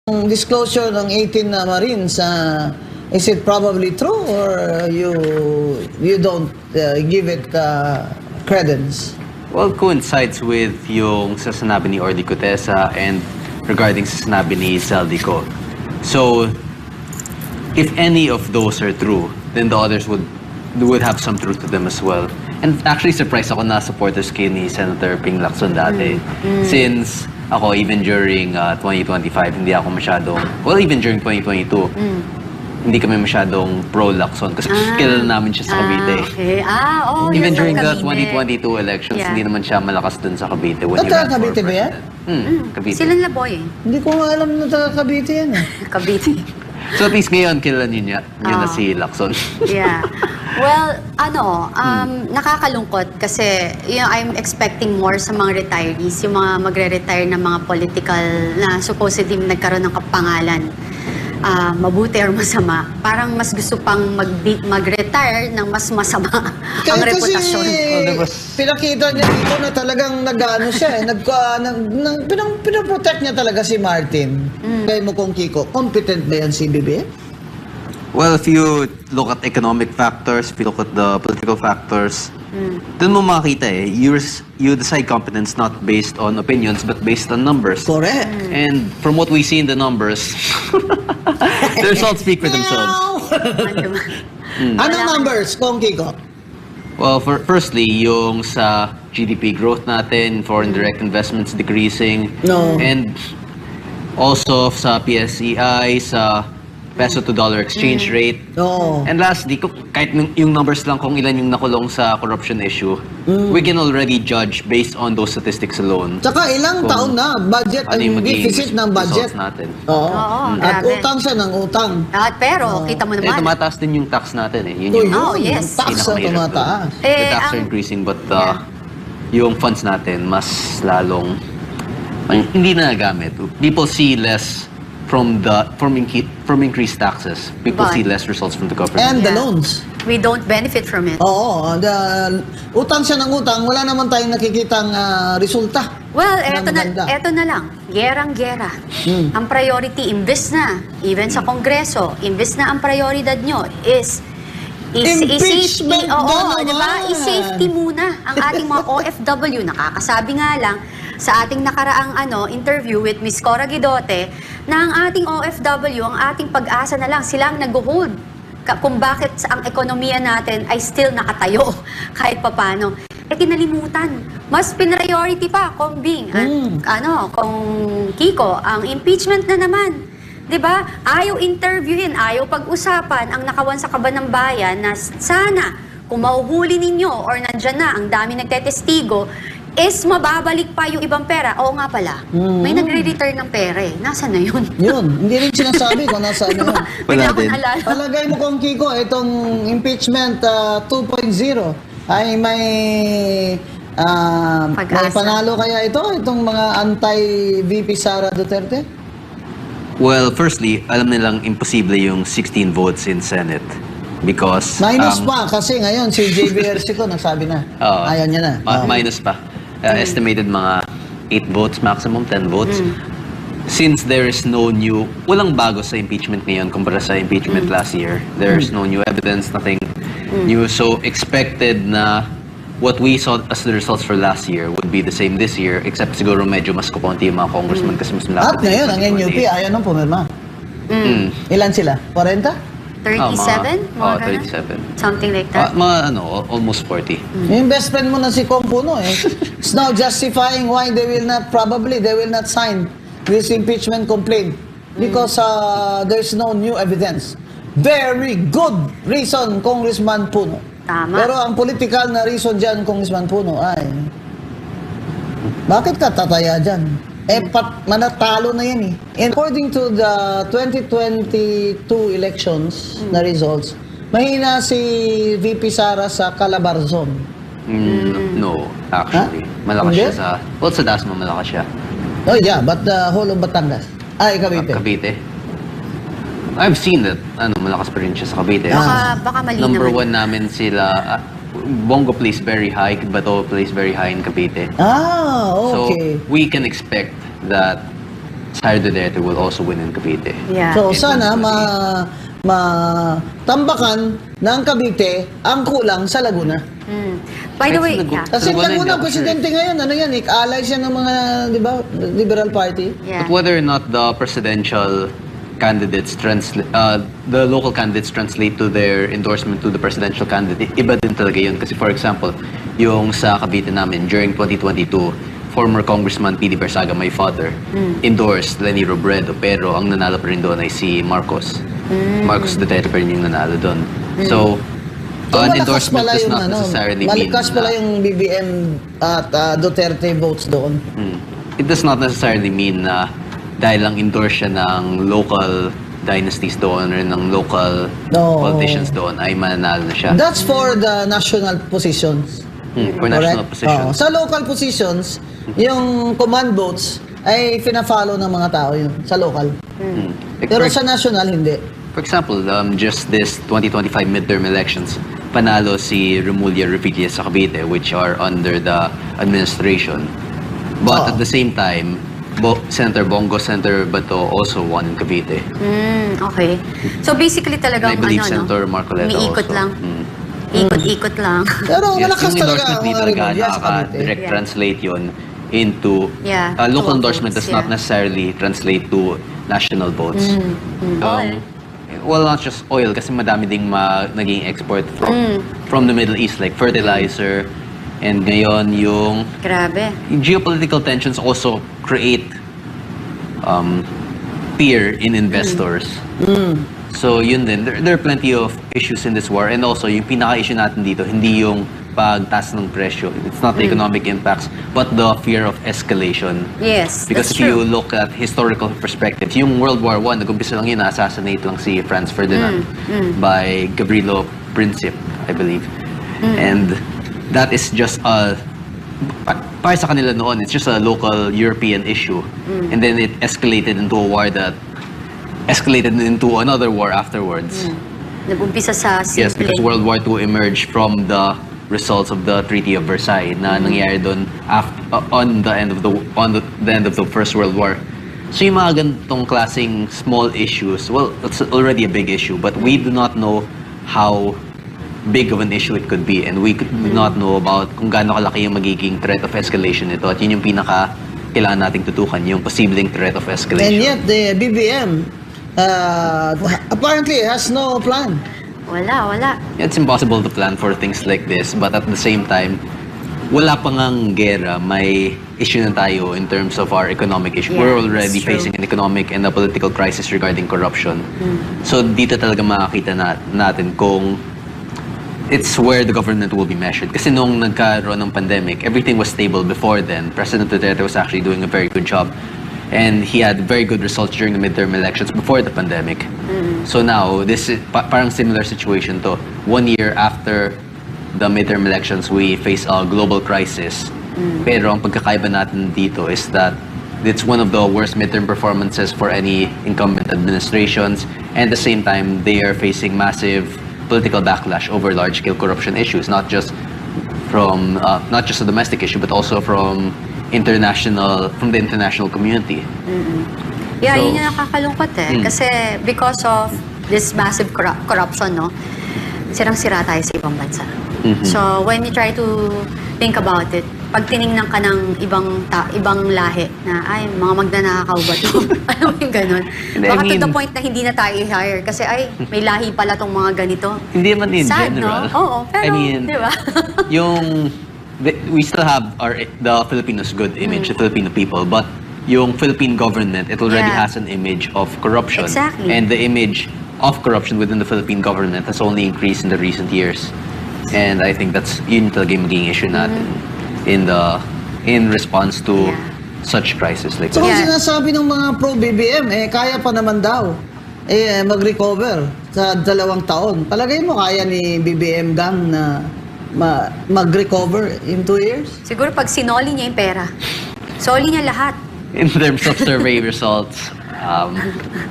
disclosure ng 18 na Marines, is it probably true or you don't give it credence? Well, coincides with yung sa sinabi ni Orly Cutesa and regarding sa sinabi ni Zaldico. So, if any of those are true, then the others would have some truth to them as well. And actually, surprised ako na supporters kayo ni Senator Ping Lacson dati. Since ako, even during 2025, hindi ako masyadong, well, even during 2022, hindi kami masyadong pro-Lacson kasi kilala namin siya sa Cavite. Okay. Even during the Cavite. 2022 elections, hindi naman siya malakas dun sa Cavite. When he Taga ran for Cavite ba yan? president. Cavite. Silang Laboy eh. Hindi ko nga alam na taga Cavite yan. Cavite. So at least ngayon, kilala niyo na si Lacson. Yeah. Well, nakakalungkot kasi I'm expecting more sa mga retirees, yung mga magre-retire na mga political na supposedly nagkaroon ng kapangalan. Mabuti or masama. Parang mas gusto pang mag-retire ng mas masama ang reputasyon. Kasi pinakita niya dito na talagang nag-ano siya pinaprotect niya talaga si Martin. Kaya mo kung Kiko, competent ba yan si BBM? Well, if you look at economic factors, if you look at the political factors, dun mo makita you decide competence not based on opinions but based on numbers. Correct. And from what we see in the numbers, the results speak for themselves. Anong numbers, kung Kiko? Well, firstly, yung sa GDP growth natin, foreign direct investments decreasing, and also sa PSEI, sa peso to dollar exchange rate. And lastly, kahit yung numbers lang kung ilan yung nakulong sa corruption issue, we can already judge based on those statistics alone. Tsaka ilang taon na budget ang deficit ng budget natin. At utang siya ng utang. Pero kita mo naman. Tumataas din yung tax natin Yun yung yes. Tax na tumataas. The tax are increasing but yung funds natin mas lalong hindi na nagamit. People see less from increased taxes. People see less results from the government. And the loans. We don't benefit from it. Utang siya ng utang, wala naman tayong nakikitang resulta. Well, eto na lang. Gerang-gera. Ang priority, imbes na, even sa Kongreso, imbes na ang prioridad nyo is impeachment safety. Diba? I-safety muna ang ating mga OFW. Nakakasabi nga lang sa ating nakaraang interview with Ms. Cora Guidote na ang ating OFW, ang ating pag-asa na lang, silang nag-hold kung bakit ang ekonomiya natin ay still nakatayo kahit papano. Kinalimutan. Mas priority pa, Kong Bing, Kong Kiko, ang impeachment na naman. 'Di ba? Ayaw interviewin, ayaw pag-usapan ang nakawan sa kaban ng bayan na sana kung mahuhuli ninyo or nandyan na ang dami nagtetestigo, is mababalik pa yung ibang pera. Oo nga pala, may nagre-return ng pera Nasaan na yun? Hindi rin sinasabi kung nasaan na yun. Wala din. Palagay mo kung Kiko, itong impeachment 2.0 ay may panalo kaya itong mga anti-VP Sara Duterte? Well, firstly, alam nilang imposible yung 16 votes in Senate. Because minus pa kasi ngayon si JB Ercico nagsabi na. Ayaw niya na. Minus pa. Estimated mga 8 votes maximum, 10 votes. Since there is no walang bago sa impeachment ngayon kumpara sa impeachment last year. There's no new evidence, nothing new. So expected na what we saw as the results for last year would be the same this year, except siguro medyo mas kukunti yung mga congressman kasi mas malapit. At ngayon, ang NUP ayaw nang pumirma. Ilan sila? 40? 37? Mga 37. Something like that. Almost 40. Yung best friend mo na si Kong Puno is now justifying why they will not sign this impeachment complaint because there's no new evidence. Very good reason, Congressman Puno. Tama. Pero ang political na reason dyan, Congressman Puno, ay bakit ka tataya dyan? Manatalo na yan And according to the 2022 elections na results, mahina si VP Sara sa Calabarzon. No, actually. Malakas siya sa... Well, sa Dasma malakas siya. Oh yeah, but the whole of Batangas. Cavite. Cavite. I've seen that. Malakas pa rin siya sa Cavite. Baka mali Number naman. 1 namin sila... Bongo plays very high, Bato plays very high in Cavite. Okay. So we can expect that Sara Duterte will also win in Cavite. Yeah. So It sana will tambakan ng Cavite ang kulang sa Laguna. By the Kahit way, sa Laguna. yeah. Kasi Laguna, Laguna, hindi ako presidente ngayon, ano yan, alay siya ng mga, di ba, Liberal Party. Yeah. But whether or not the presidential candidates the local candidates translate to their endorsement to the presidential candidate, iba din talaga yun. Kasi for example, yung sa Cavite namin during 2022, former Congressman P.D. Barsaga, my father, endorsed Leni Robredo, pero ang nanalo pa rin doon ay si Marcos. Marcos Duterte pa rin yung nanalo doon. So, So, an malakas endorsement pala does yung, not necessarily mean malakas pala na- yung BBM at Duterte votes doon. It does not necessarily mean na dahil lang endorse siya ng local dynasties doon or ng local No. politicians doon ay mananalo na siya. That's for the national positions. For national Correct? positions. Sa local positions, yung command votes ay fina-follow ng mga tao yun sa local. Like, Pero for, sa national, hindi. for example, just this 2025 midterm elections, panalo si Remulla Revilla sa Cavite, which are under the administration. But at the same time, Senator Bongo, Senator Bato also won in Cavite. Okay. So basically And I talagang believe ano, Senator Marcoleta umiikot also. lang. Ikot-ikot lang. Pero malakas yung talaga ang endorsement mga talaga Remulla sa Cavite. direct Yeah. translate yun into Yeah, local to endorsement votes, does not yeah. necessarily translate to national votes. Oil. Well, not just oil kasi madami ding naging export from the Middle East like fertilizer, and ngayon yung Grabe. geopolitical tensions also create fear in investors. So yun din, there are plenty of issues in this war, and also yung pinaka-issue natin dito, hindi yung pagtaas ng presyo. It's not the economic impacts, but the fear of escalation. Yes, Because that's if you true. look at historical perspectives, yung World War I, nag-umpisa lang yun, na-assassinate lang si Franz Ferdinand by Gavrilo Princip, I believe. And that is just para sa kanila noon, it's just a local European issue. And then it escalated into a war that escalated into another war afterwards. Nag-umpisa sa simple. Yes, because World War II emerged from the results of the Treaty of Versailles na nangyari doon on the end of the First World War. So yung mga ganitong klaseng small issues, well, it's already a big issue, but we do not know how big of an issue it could be, and we do not know about kung gaano kalaki yung magiging threat of escalation nito, at yun yung pinaka kailangan nating tutukan, yung posibleng threat of escalation. And yet, the BBM apparently has no plan. Wala. It's impossible to plan for things like this, but at the same time, wala pa ngang gera, may issue na tayo in terms of our economic issue. Yeah, We're already it's true. facing an economic and a political crisis regarding corruption. So dito talaga makakita natin kung it's where the government will be measured. Kasi nung nagkaroon ng pandemic, everything was stable before then. President Duterte was actually doing a very good job. And he had very good results during the midterm elections before the pandemic. So now, this is parang similar situation to. 1 year after the midterm elections, we face a global crisis. Pero ang pagkakaiba natin dito is that it's one of the worst midterm performances for any incumbent administrations. And at the same time, they are facing massive political backlash over large-scale corruption issues, not just a domestic issue, but also from the international community. Yeah, So- yun yung nakakalungkot eh. Kasi because of this massive corruption, no, sirang-sira tayo sa ibang bansa. So, when you try to think about it, pag tiningnan ka ng ibang lahi na, ay, mga magnanakaw ba to? Alam mo yung ganun? And I Baka to the mean- point na hindi na tayo i-hire kasi, ay, may lahi pala tong mga ganito. Hindi man in Sad, general. no? Oo, pero, I mean, di ba? we still have the Filipinos good image, the Filipino people, but yung Philippine government, it already Yeah. has an image of corruption. Exactly. And the image of corruption within the Philippine government has only increased in the recent years. And I think yun talaga yung magiging issue natin in response to Yeah. such crisis like So, this. kung Yeah. sinasabi ng mga pro-BBM, kaya pa naman daw mag-recover sa 2 taon. Palagay mo, kaya ni BBM gang na mag-recover in 2 years? Siguro pag sinoli niya yung pera, soli niya lahat. In terms of survey results,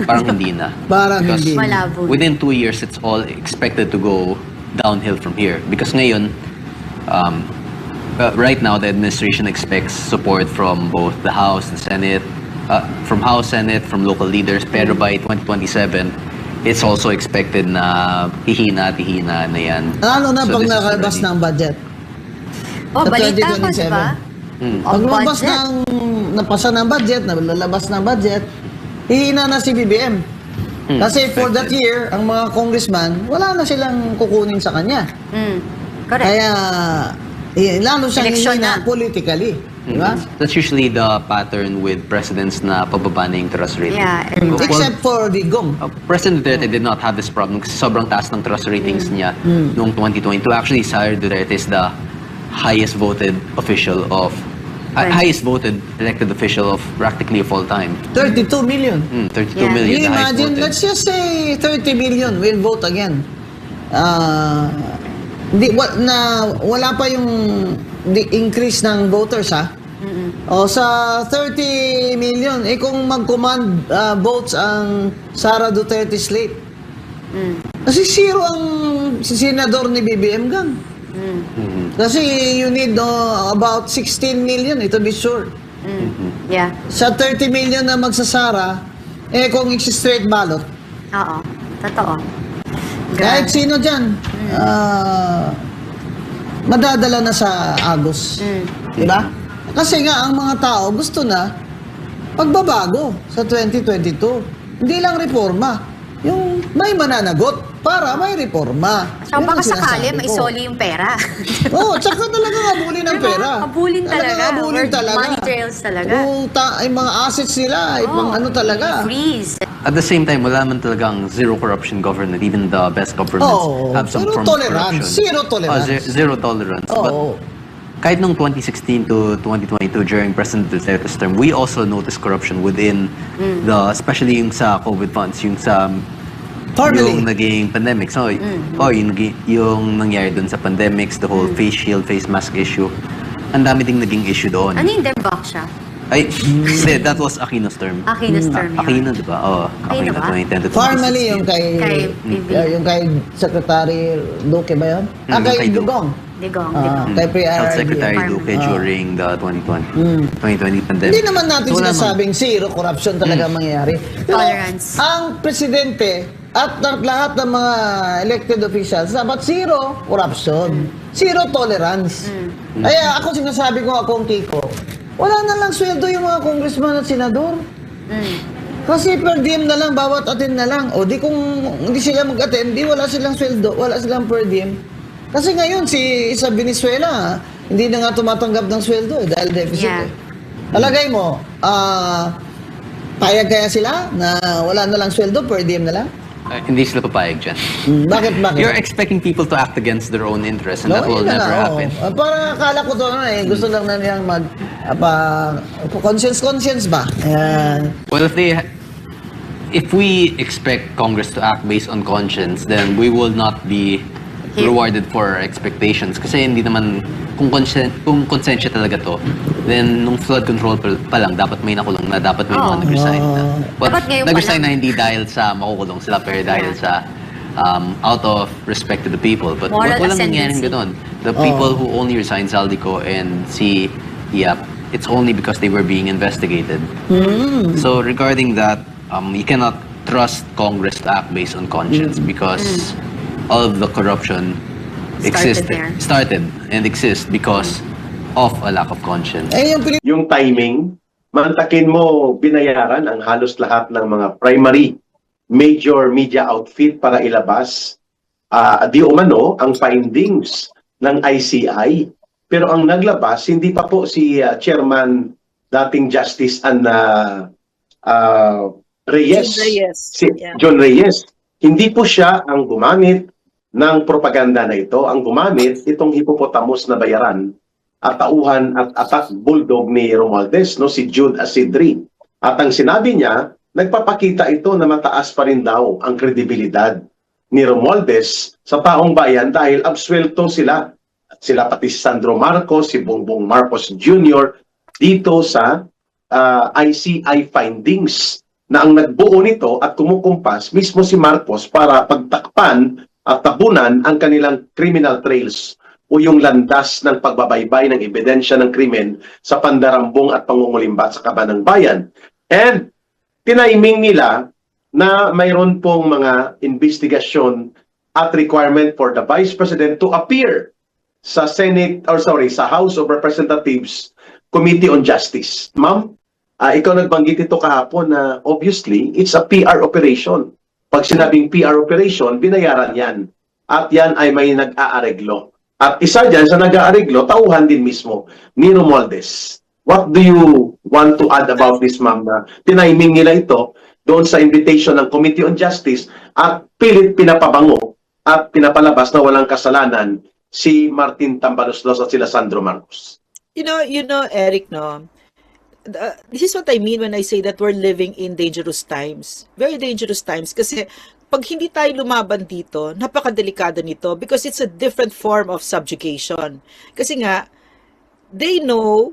parang hindi na. Parang Because hindi. Malabo. within 2 years, it's all expected to go downhill from here. Because ngayon, right now, the administration expects support from both the House, the Senate, from House, Senate, from local leaders. Pero by 2027, it's also expected na hihina na yan. Lalo na So pag this is nakalabas already- ng budget. Oh, Sa balita ko, 2027. diba? Pag lumabas budget. napasa ng budget, nalalabas ng budget, hihina na si BBM. Kasi for that expected. year, ang mga congressman, wala na silang kukunin sa kanya. Correct. Kaya, lalo siyang Election hihina na. politically. Di ba? That's usually the pattern with presidents na pababa na yung trust rating. Yeah, every Well, time. Except for Digong. President Duterte did not have this problem kasi sobrang taas ng trust ratings niya noong 2022. Actually, Sir Duterte is the highest voted official of Right. highest voted elected official of practically of all time. 32 million. 32 Yeah. million, the highest Imagine, voted. let's just say 30 million will vote again. Wala pa yung increase ng voters, ha? O sa 30 million, kung mag-command votes ang Sara Duterte slate. Kasi zero ang senador ni BBM Gang. Kasi you need about 16 million, to be sure. Yeah. Sa 30 million na magsasara, kung straight ballot, Oo. Totoo. kahit sino dyan, madadala na sa Agos. Diba? Kasi nga, ang mga tao gusto na pagbabago sa 2022. Hindi lang reforma. Yung may mananagot para may reforma. So, Yun baka ang sakali, sinasabi ko. maisoli yung pera. Oo, tsaka talaga habulin ng Diba? pera. Habulin talaga. Habulin Where talaga. money trails talaga. Kung ay mga assets nila, ay pang ano talaga. Freeze. At the same time, wala man talagang zero corruption government. Even the best governments Oo, have some zero form tolerance. of corruption. Zero tolerance. Zero tolerance. But Oo. kahit nung 2016 to 2022 during President Duterte's term, we also noticed corruption within especially yung sa COVID funds, yung sa Formally. yung naging pandemic. So, yung nangyari dun sa pandemics, the whole face shield, face mask issue, ang dami ding naging issue doon. Ano yung debak siya? Ay, hindi, that was Aquino's term. Aquino's term yun. Aquino, di ba? Oo, Aquino Aquino, ba? 2010 to 2016. Formally, yung kay yung kay Secretary Duque ba yun? Kay kay Duque. Dugong. Digong. Kay Health PRRD. Secretary Farm. Duque during the 2020 pandemic. Hindi naman natin So, wala sinasabing zero corruption talaga mangyayari. Pero Tolerance. ang presidente at lahat ng mga elected officials dapat zero corruption. Zero tolerance. Kaya ako sinasabi ko akong Kiko, wala na lang sweldo yung mga congressman at senador. Kasi per diem na lang, bawat attend na lang. O di kung hindi sila mag-attend, di wala silang sweldo, wala silang per diem. Kasi ngayon, sa Venezuela, hindi na nga tumatanggap ng sweldo dahil deficit. Yeah. Palagay mo, payag kaya sila na wala na lang sweldo, per diem na lang? Hindi sila papayag dyan. Bakit? You're expecting people to act against their own interests and that will yun na never nga, happen. oo. Parang akala ko to, gusto lang na nilang conscience ba? Ayan. Well, if we expect Congress to act based on conscience, then we will not be rewarded for our expectations. Kasi hindi naman, kung konsensya talaga to, then nung flood control pa lang, dapat may nakulong na, dapat may mga nag-resign na. But Dapat ngayon pa nag-resign lang. na hindi dahil sa makukulong sila, pero dahil sa out of respect to the people. But Moral walang nangyaring ascendancy. ganon. The people who only resign Zaldico and see, it's only because they were being investigated. So regarding that, you cannot trust Congress to act based on conscience because all of the corruption started and exists because of a lack of conscience. Yung Yung timing, mantakin mo binayaran ang halos lahat ng mga primary major media outfit para ilabas di umano ang findings ng ICI. Pero ang naglabas, hindi pa po si Chairman dating Justice Reyes. John Reyes. Si Yeah. John Reyes. Hindi po siya ang gumamit ng propaganda na ito. Ang gumamit itong hippopotamus na bayaran at tauhan at attack bulldog ni Romualdez, no, si Jude Asidri. At ang sinabi niya, nagpapakita ito na mataas pa rin daw ang kredibilidad ni Romualdez sa taong bayan dahil absuelto sila. Sila pati si Sandro Marcos, si Bongbong Marcos Jr. dito sa ICI findings na ang nagbuo nito at kumukumpas mismo si Marcos para pagtakpan at tabunan ang kanilang criminal trails o yung landas ng pagbabaybay ng ebidensya ng krimen sa pandarambong at pangungulimbat sa kaban ng bayan. And tinaiming nila na mayroon pong mga investigasyon at requirement for the Vice President to appear sa sa House of Representatives Committee on Justice. Ma'am, ikaw nagbanggit ito kahapon na obviously it's a PR operation. Pag sinabing PR operation, binayaran yan. At yan ay may nag-aareglo. At isa dyan sa nag-aareglo, tauhan din mismo ni Romualdez. What do you want to add about this, ma'am? Na tinaiming nila ito doon sa invitation ng Committee on Justice at pilit pinapabango at pinapalabas na walang kasalanan si Martin Tambaloslos at sila Sandro Marcos. You know, Eric, no? This is what I mean when I say that we're living in dangerous times. Very dangerous times. Kasi pag hindi tayo lumaban dito, napakadelikado nito because it's a different form of subjugation. Kasi nga, we know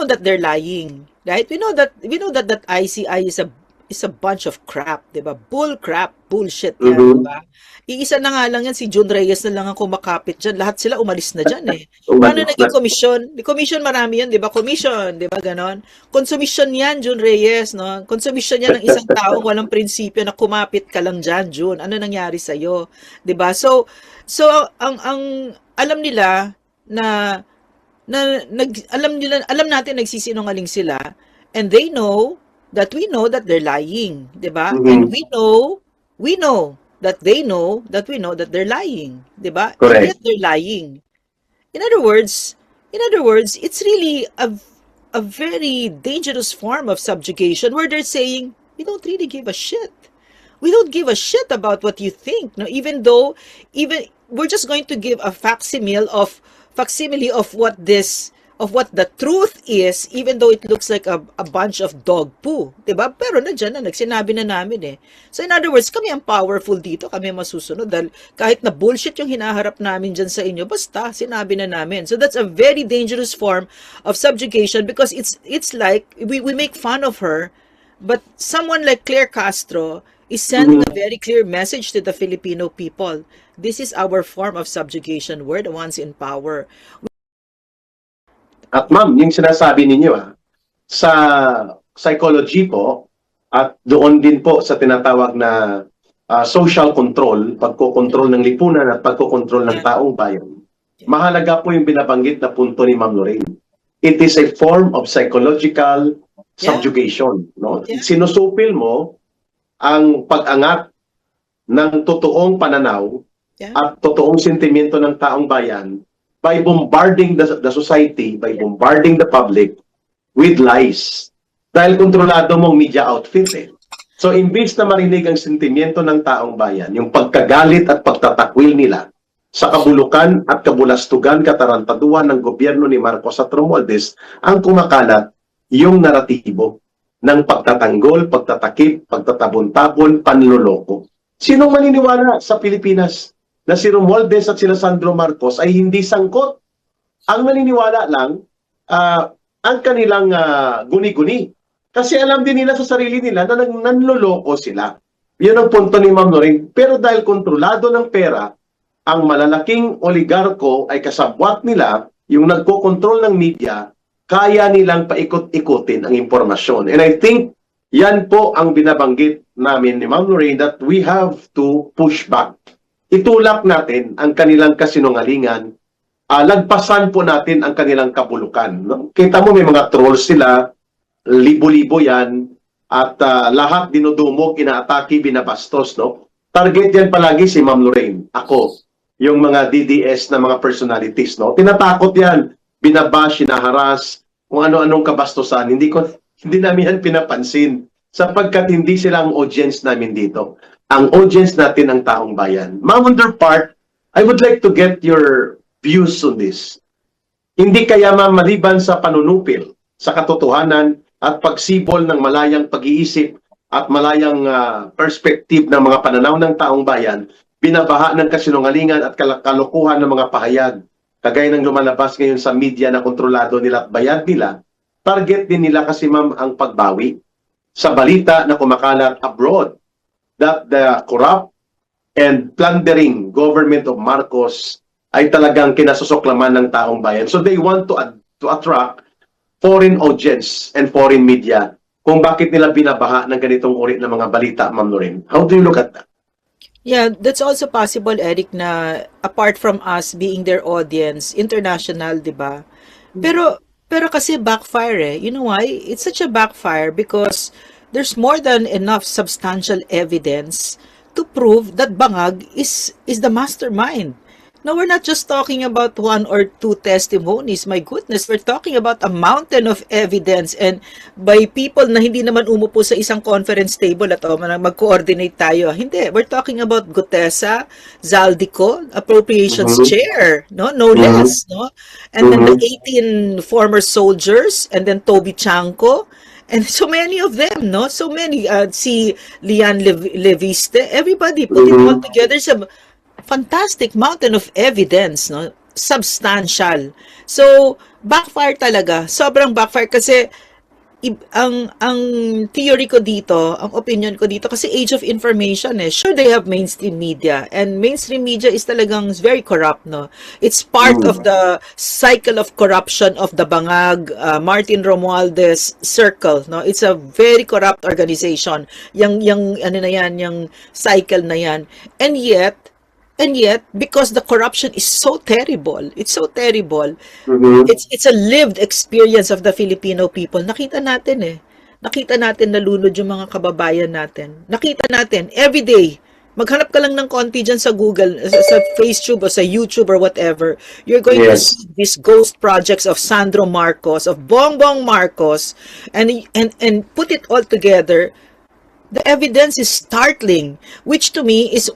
that they're lying, right? We know that that ICI is a bunch of crap, 'di ba? Bullshit yan, 'di ba? Iisa na nga lang yan, si Jun Reyes na lang ang kumakapit dyan. Lahat sila umalis na dyan eh. Paano naging commission? Commission marami yan, di ba? Commission, di ba ganon? Consumption yan, Jun Reyes, no? Consumption yan ng isang taong walang prinsipyo na kumapit ka lang dyan, Jun. Ano nangyari sa'yo? Di ba? So ang alam nila alam natin nagsisinungaling sila, and they know that we know that they're lying, di ba? And we know that they know that we know that they're lying, di ba? Correct. And yet they're lying. In other words, it's really a very dangerous form of subjugation where they're saying, we don't really give a shit. We don't give a shit about what you think. No, even we're just going to give a facsimile of what the truth is, even though it looks like a bunch of dog poo, diba? Pero nandiyan na, nagsinabi na namin eh. So in other words, kami ang powerful dito, kami masusunod dahil kahit na bullshit yung hinaharap namin dyan sa inyo, basta sinabi na namin. So that's a very dangerous form of subjugation because it's like we make fun of her, but someone like Claire Castro is sending a very clear message to the Filipino people. This is our form of subjugation. We're the ones in power. At ma'am, yung sinasabi ninyo sa psychology po at doon din po sa tinatawag na social control, pagkokontrol ng lipunan at pagkokontrol ng taong bayan, mahalaga po yung binabanggit na punto ni Ma'am Lorraine. It is a form of psychological subjugation. No? Sinusupil mo ang pag-angat ng totoong pananaw at totoong sentimiento ng taong bayan by bombarding the society, by bombarding the public with lies. Dahil kontrolado mong media outfit eh. So, imbis na marinig ang sentimiento ng taong bayan, yung pagkagalit at pagtatakwil nila sa kabulukan at kabulastugan, katarantaduhan ng gobyerno ni Marcos at Romualdez, ang kumakalat yung naratibo ng pagtatanggol, pagtatakip, pagtatabon-tabon, panloloko. Sinong maniniwala sa Pilipinas na si Romualdez at sila Sandro Marcos ay hindi sangkot? Ang maniniwala lang, ang kanilang guni-guni. Kasi alam din nila sa sarili nila na nanloloko sila. Yun ang punto ni Ma'am Lorraine. Pero dahil kontrolado ng pera, ang malalaking oligarko ay kasabwat nila, yung nagkokontrol ng media, kaya nilang paikot-ikutin ang impormasyon. And I think yan po ang binabanggit namin ni Ma'am Lorraine that we have to push back. Itulak natin ang kanilang kasinungalingan, lagpasan po natin ang kanilang kabulukan. No? Kita mo may mga trolls sila, libo-libo yan, at lahat dinudumog, inaatake, binabastos. No? Target yan palagi si Ma'am Lorraine, ako, yung mga DDS na mga personalities. No? Tinatakot yan, binabash, hinaharas, kung ano-anong kabastusan. Hindi namin yan pinapansin sapagkat hindi sila ang audience namin dito. Ang audience natin ang taong bayan. Ma'am, on their part, I would like to get your views on this. Hindi kaya maliban sa panunupil, sa katotohanan at pagsibol ng malayang pag-iisip at malayang perspective ng mga pananaw ng taong bayan, binabaha ng kasinungalingan at kalokohan ng mga pahayag, kagaya ng lumalabas ngayon sa media na kontrolado nila at bayad nila, target din nila kasi ma'am ang pagbawi sa balita na kumakalat abroad that the corrupt and plundering government of Marcos ay talagang kinasusuklaman ng taong bayan. So they want to attract foreign audience and foreign media kung bakit nila binabaha ng ganitong uri ng mga balita, Ma'am Lorraine. How do you look at that? Yeah, that's also possible, Eric, na apart from us being their audience, international, di ba? Pero kasi backfire eh. You know why? It's such a backfire because there's more than enough substantial evidence to prove that Bangag is the mastermind. Now, we're not just talking about one or two testimonies. My goodness, we're talking about a mountain of evidence and by people na hindi naman umupo sa isang conference table at mag-coordinate tayo. Hindi. We're talking about Gutesa, Zaldico, Appropriations Chair, no less, no? And then the 18 former soldiers, and then Toby Chanco, and so many of them, no? So many, si Lian Leviste, everybody put it all together sa fantastic mountain of evidence, no? Substantial. So, backfire talaga. Sobrang backfire kasi ang theory ko dito, ang opinion ko dito, kasi age of information eh. Sure, they have mainstream media. And mainstream media is talagang very corrupt, no? It's part of the cycle of corruption of the Bangag, Martin Romualdez circle, no? It's a very corrupt organization. Yung ano na yan, yung cycle na yan. And yet, because the corruption is so terrible, it's so terrible, it's a lived experience of the Filipino people. Nakita natin nalunod yung mga kababayan natin. Nakita natin, every day, maghanap ka lang ng konti dyan sa Google, sa FaceTube o sa YouTube or whatever, you're going to see these ghost projects of Sandro Marcos, of Bongbong Marcos, and put it all together. The evidence is startling, which to me is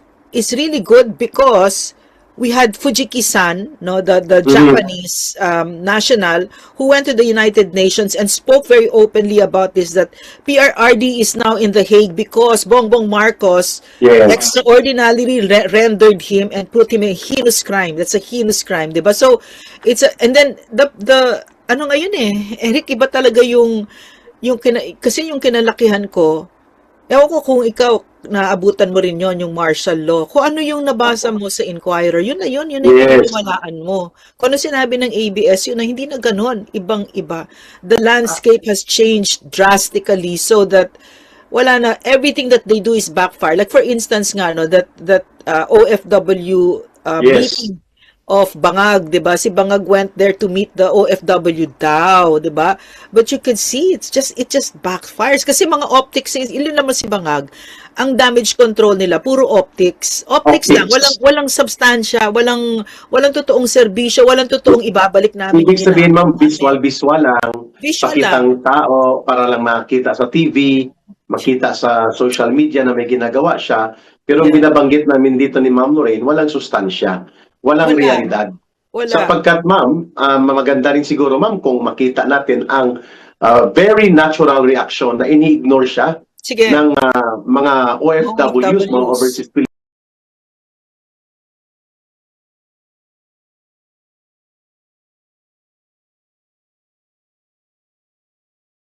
really good because we had Fujiki-san, no, the Japanese national, who went to the United Nations and spoke very openly about this, that PRRD is now in The Hague because Bongbong Marcos extraordinarily rendered him and put him in a heinous crime. That's a heinous crime, diba? So, and then, the ano ngayon Eric, iba talaga kasi yung kinalakihan ko, ewan ko kung ikaw, naabutan mo rin yon yung martial law. Kung ano yung nabasa mo sa Inquirer, yun na yung piniwalaan mo. Kung ano sinabi ng ABS, yun na hindi na ganon, ibang-iba. The landscape has changed drastically so that wala na, everything that they do is backfire. Like for instance nga, no, that OFW meeting of Bangag, diba? Si Bangag went there to meet the OFW daw, diba? But you can see, it just backfires. Kasi mga optics, ilan naman si Bangag, ang damage control nila, puro optics. Optics lang, walang substansya, walang totoong serbisyo, walang totoong ibabalik namin. Ibig sabihin, ma'am, visual lang. Visual Pakitang tao para lang makita sa TV, makita sa social media na may ginagawa siya. Pero binabanggit namin dito ni Ma'am Lorraine, walang sustansya. Walang realidad. Sapagkat, ma'am, maganda rin siguro, ma'am, kung makita natin ang very natural reaction na ini-ignore siya ng mga OFWs, mga overseas